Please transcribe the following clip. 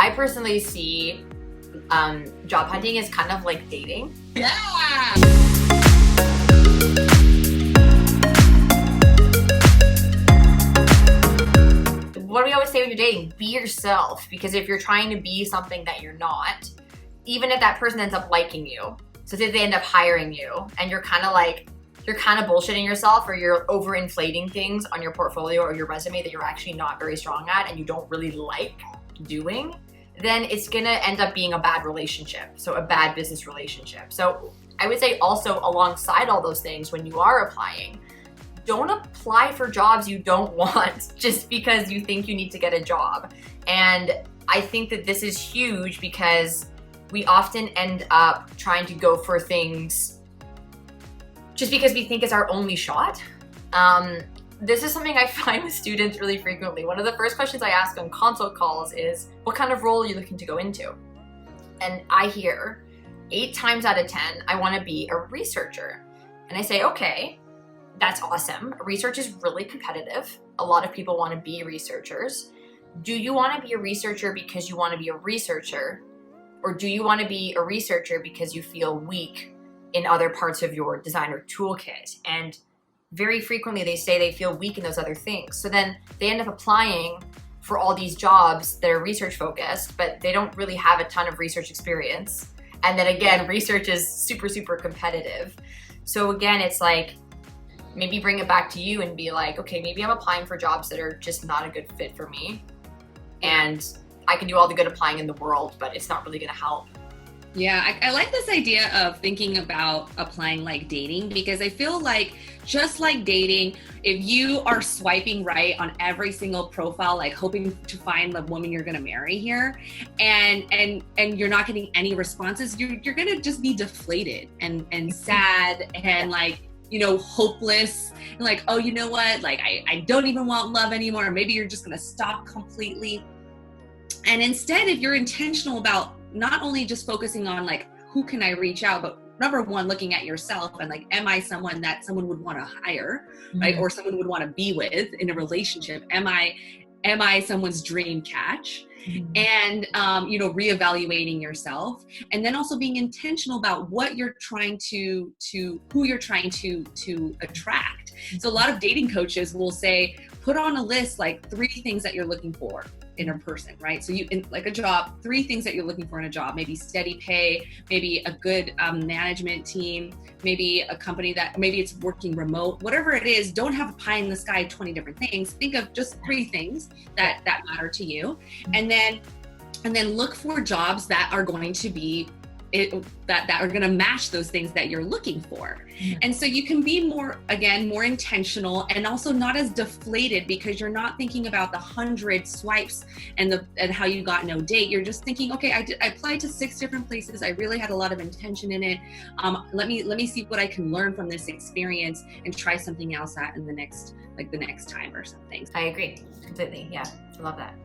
I personally see job hunting is kind of like dating. Yeah! What do we always say when you're dating? Be yourself, because if you're trying to be something that you're not, even if that person ends up liking you, so say they end up hiring you and you're kind of bullshitting yourself, or you're overinflating things on your portfolio or your resume that you're actually not very strong at and you don't really like doing, then it's gonna end up being a bad relationship, so a bad business relationship. So I would say also, alongside all those things, when you are applying, don't apply for jobs you don't want just because you think you need to get a job. And I think that this is huge because we often end up trying to go for things just because we think it's our only shot. This is something I find with students really frequently. One of the first questions I ask on consult calls is, what kind of role are you looking to go into? And I hear 8 times out of 10, I want to be a researcher. And I say, okay, that's awesome. Research is really competitive. A lot of people want to be researchers. Do you want to be a researcher because you want to be a researcher? Or do you want to be a researcher because you feel weak in other parts of your designer toolkit? And very frequently they say they feel weak in those other things. So then they end up applying for all these jobs that are research focused, but they don't really have a ton of research experience. And then again, research is super, super competitive. So again, it's like, maybe bring it back to you and be like, okay, maybe I'm applying for jobs that are just not a good fit for me. And I can do all the good applying in the world, but it's not really gonna help. Yeah, I like this idea of thinking about applying like dating, because I feel like just like dating, if you are swiping right on every single profile, like hoping to find the woman you're gonna marry here, and you're not getting any responses, you're gonna just be deflated and sad and like, you know, hopeless, and like, oh, you know what? Like, I don't even want love anymore. Or maybe you're just gonna stop completely. And instead, if you're intentional about not only just focusing on like, who can I reach out, but number one, looking at yourself and like, am I someone that someone would want to hire, right? Or someone would want to be with in a relationship? Am I someone's dream catch? And, you know, reevaluating yourself, and then also being intentional about what you're trying who you're trying to attract. So a lot of dating coaches will say, put on a list, like 3 things that you're looking for in a person, right? So like a job, 3 things that you're looking for in a job, maybe steady pay, maybe a good management team, maybe a company that maybe it's working remote, whatever it is. Don't have a pie in the sky 20 different things. Think of just 3 things that matter to you, and then look for jobs that are going to be that are going to match those things that you're looking for. And so you can be more intentional, and also not as deflated, because you're not thinking about the 100 swipes and how you got no date. You're just thinking, okay, I applied to 6 different places. I really had a lot of intention in it. Let me see what I can learn from this experience and try something else in the next time or something. I agree completely. Yeah, I love that.